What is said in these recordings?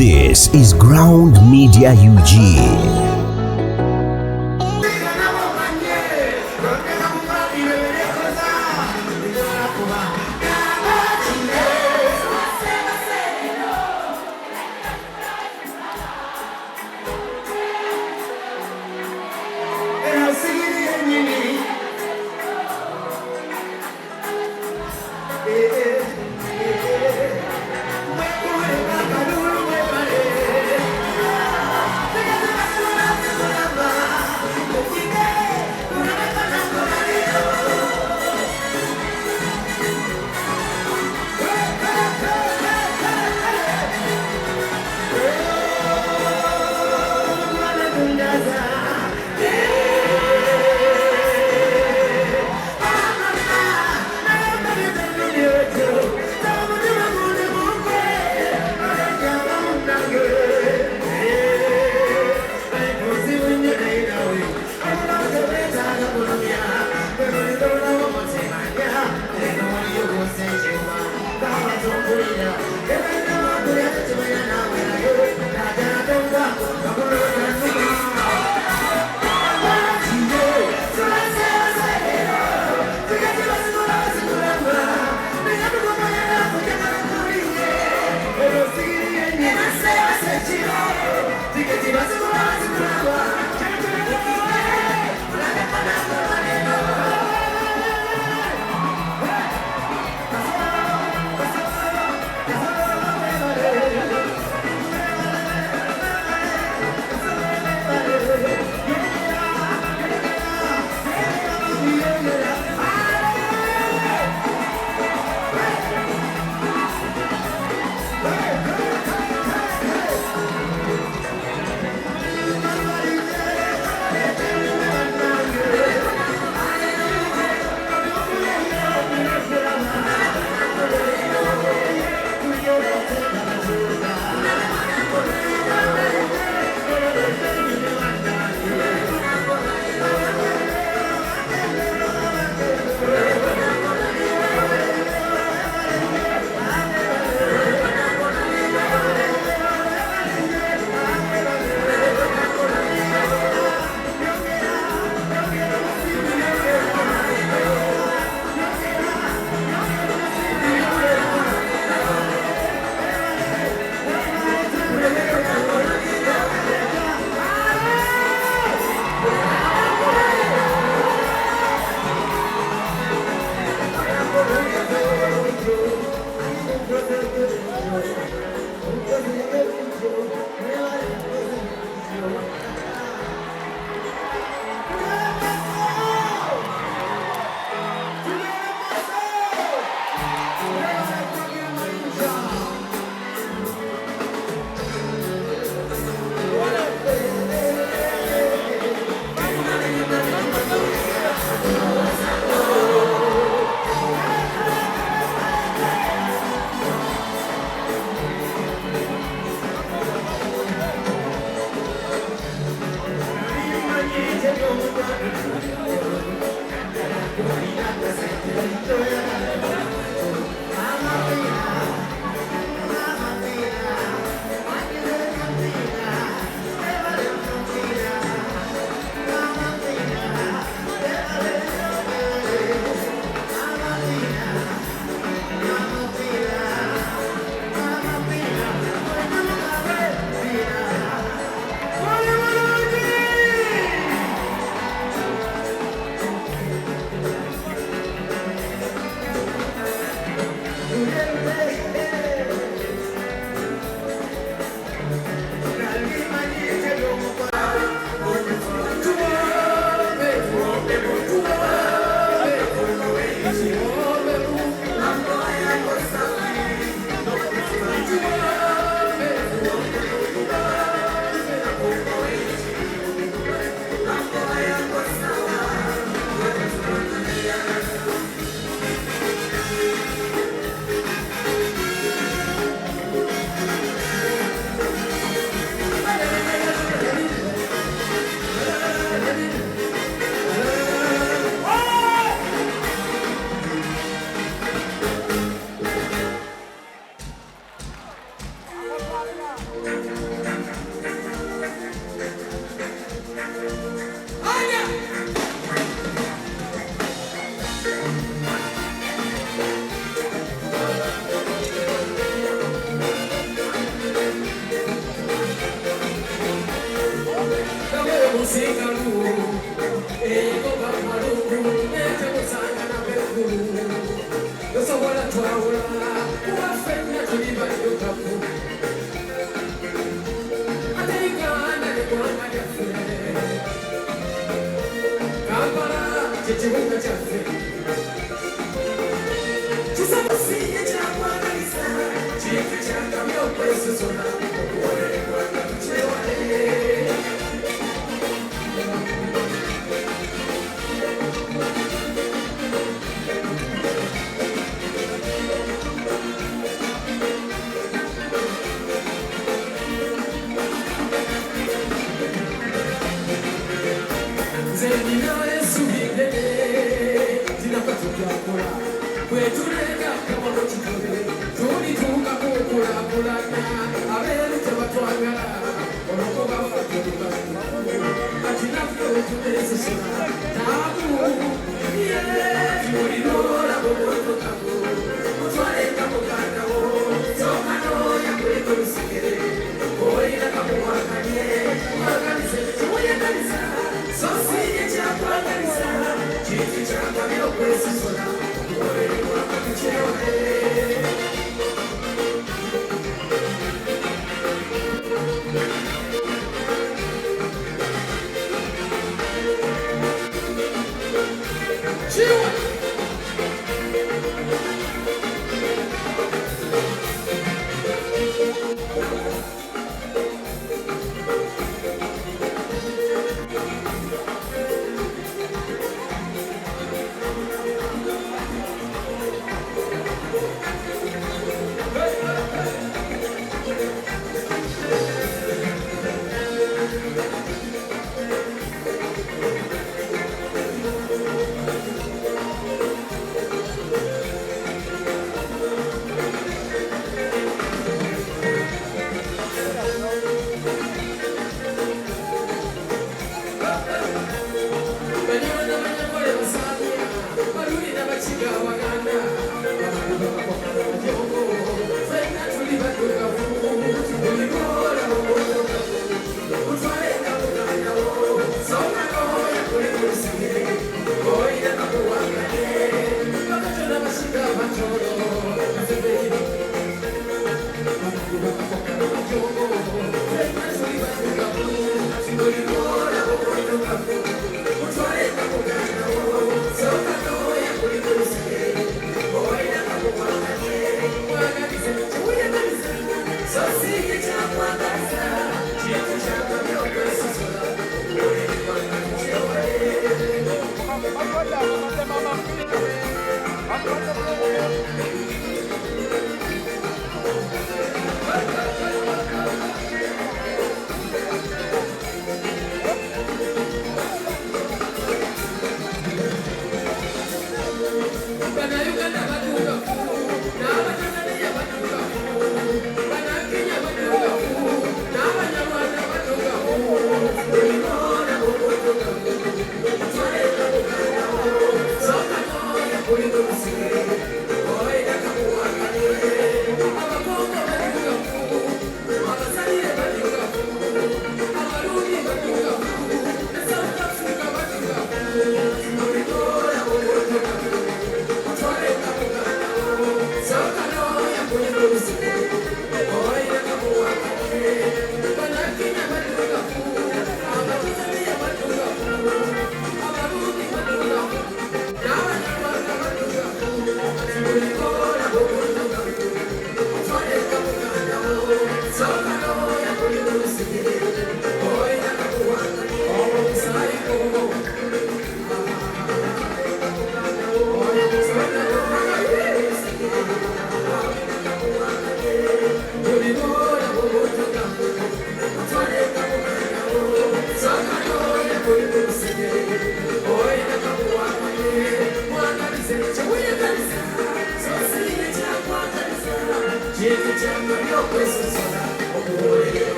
This is Ground Media UG.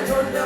Tonda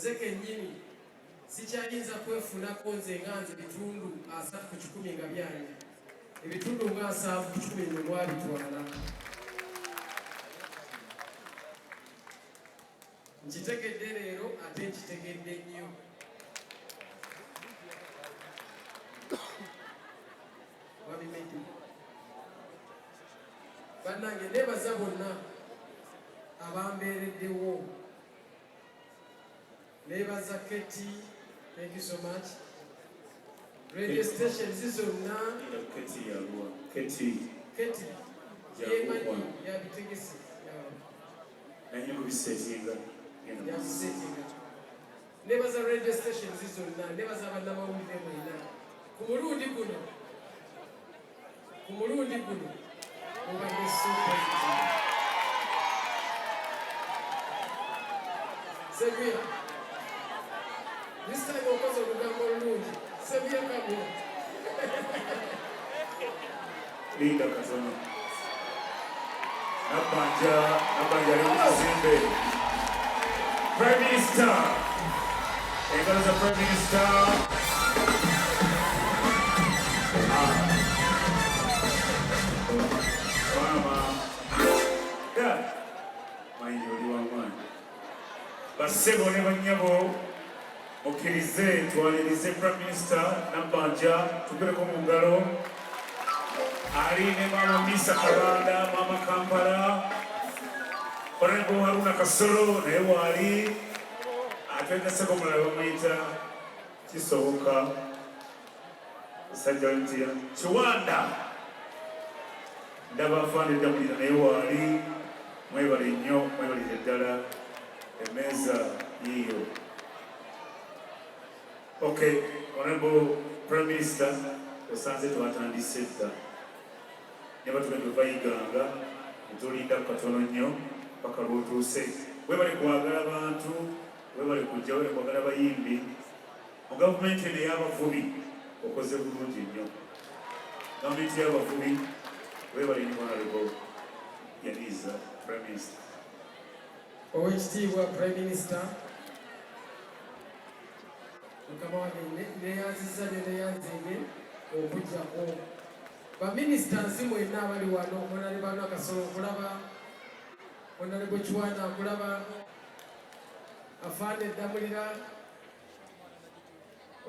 nze kennyini sikyayinza kwefunako nze nga nze bitundu 3 ku 10 nga byange ebitundu nga 7 ku 10 ne mwabitwala nkitegedde leero ate nkitegedde nnyo wabimedi bannange nebaza bonna abambeereddewo nebaza Keti, thank you so much. Radio station zizonna Keti yemanyi yabitegese naye mubisetinga yabisetinga nebaza radio station zizonna nebaza bannamawulire mwena ku mulundi guno mubadde super Sevilla. This time of course we got more room. Sevilla come here. Linda katono. Nabanja ali mu kizimbe. Prime Minister. Engalo za Prime Minister. Mama. Yeah. Mind you, you are one. Basebo ne banyabo. Okirize twalirize Prime Minister Nabanja tugireko mu ngalo. Ali ne Mama Misa Kabanda, Mama Kampala, Honorable Haruna Kasolo, naye waali atwegaseko mulala bamuyita Kisoboka musajja w'emitiya Kiwanda ndaba afaanidde mulira naye waali mwebale nnyo mwebalire ddala emmeeza yiiyo. Okay, Honorable Prime Minister osanze twatandise dda ne batugenda bayiganga netulinda katono nnyo paka lwotuuse webale kwagala bantu webale kujja webale kwagala bayimbi mu gavumenti eno ey'abavubi okoze bulungi nnyo gavumenti y'abavubi webale ni Honorable Yaniza Prime Minister. Oweekitiibwa Prime Minister mukama wange neyanziza neyanzenge okujjako baminisitans mwenna abali wano Honorable Haruna Kasolo okulaba Honorable Kiwanda okulaba Afande Damulira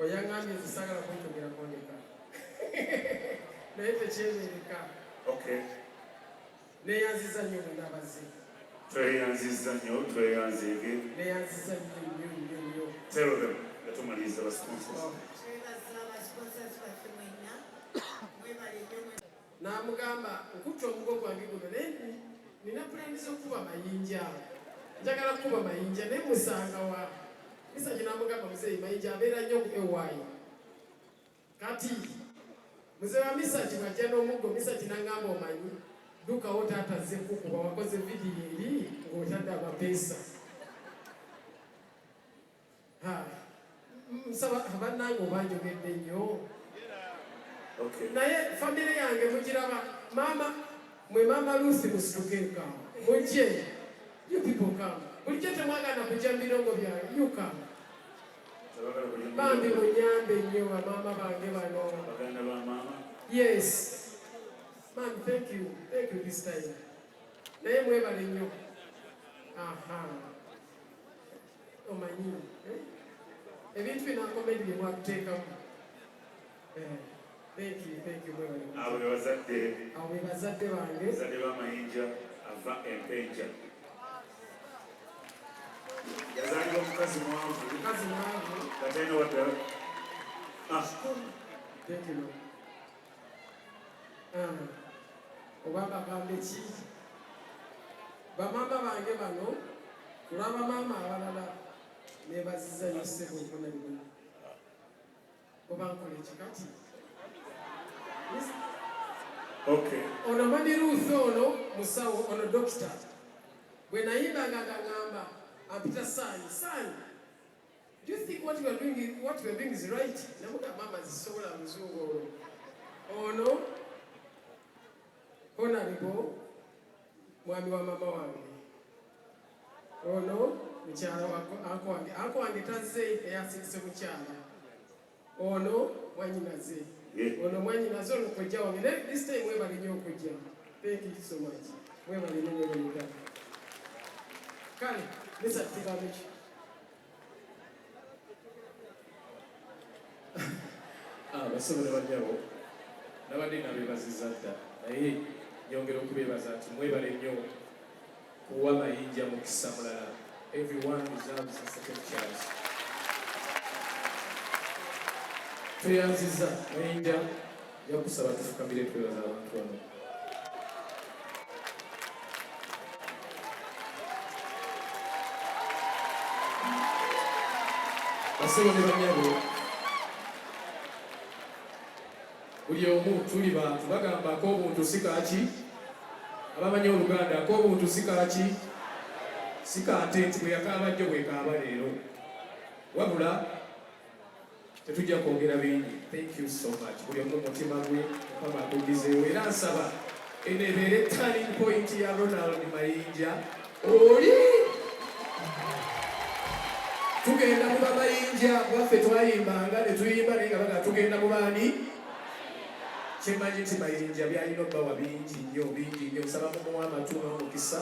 oyaŋŋambye nzisagala kunjogera kwondeka naye tekyebeereka. Okay. Neyanziza nnyo mwenna abazze. Tweyanziza nnyo tweyanzenge. Neyanziza nnyo. Tell them gatumaliza abasponsos. Namugamba nkutta omugo gwange guno naye nina pulani z'okukuba mayinja. Njagala kukuba mayinja naye musanga wa Misaki namugamba muzeeyi mayinja abeera nnyo ewaayi. Kati muzeeyi wa Misaki bw'ajja n'omuggo Misaki n'angamba omanyi ddukawo taata azze kukuba wakoze vidiyo eri ng'otadde amapeesa. Nsaba bannange obanjogedde nnyo. Okay. Naye famire yange mugiraba mwe Mama Lucy musitukeeka mujje you people come bulijjo temwagana kujja mirongo byange you come bambi munyambe nnyo bamaama bange bano. Baganda ba mama. Yes man, thank you this time naye mwebale nnyo. Omanyi ebintu bino akomedi bye mwakuteekamu. Thank you mwebale. Abo be bazadde bange bazadde b'amayinja ava empenja. Yazaalibwa omukazi mwanvu katalina wadde. Thank you Lord. Oba bagambe ki bamaama bange bano kulaba maama abalala nebaziza nnyo ssebo okunalibona oba nkola ekikati. Okay. Ono Mami Ruth ono musawo ono dokita bwe nayimbanga ng'angamba ampita Sani, do you think what we are doing is right? Namugamba mama zisobola muzungu ono Honorable mwami wa mama wange ono mukyala ako wange tazze eyasingise mukyala ono mwanyinaze. Ono mwanyinaze ono kojja wange this time mwebale nnyo okujja. Thank you so much. Mwebale nnyo mwebale. Kale lesa tugambe ki basobola banyabo nabadde nabeebaziza dda naye nyongera okubeebaza nti mwebale nnyo kuwa mayinja mukisa mulala. Everyone deserves a second chance. Tweyanziza mayinja yakusaba tufukamire twebaza abantu bano. Basobola banyabo buli omu tuli bantu bagamba ak'obuntu si kaaki abamanyi Oluganda ak'obuntu si kaaki si kante nti bwe yakaaba jjo bwe kaaba leero wabula tetujja kwogera bingi. Thank you so much. Buli omu mutima gwe Mukama akugizeewo era nsaba eno ebeere turning point ya Ronald Mayinja. Oli tugenda mu bamayinja bwaffe twayimbanga ne tuyimba naye nga baga tugenda mu baani kyemmanyi nti Mayinja byalina obbawa bingi nnyo nsaba mumuwa amatu n'omukisa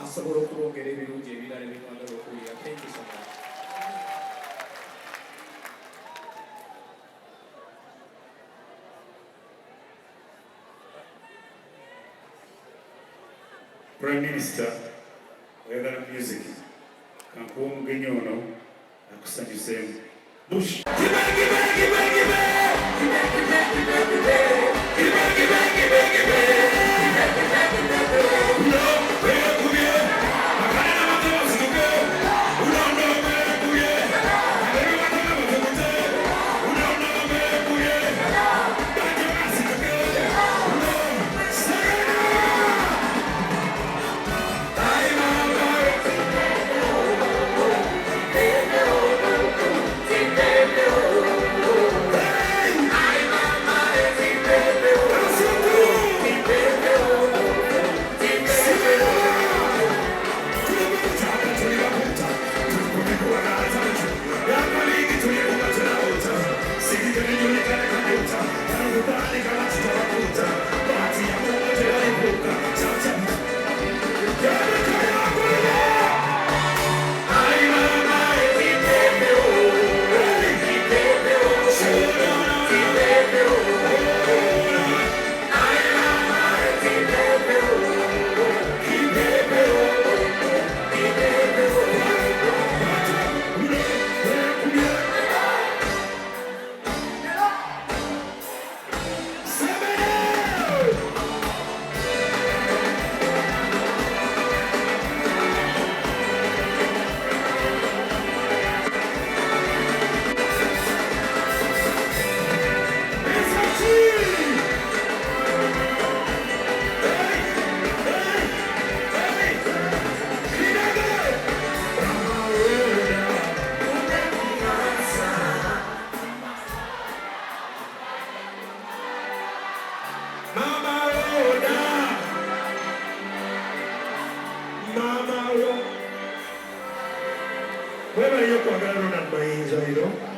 asobola okulongera ebirungi ebirala ebimwagala okuwulira. Thank you so much. Prime Minister oyagala music kankuwa omugenyi ono akusanyuseemu. Bush. Where are you going to run at my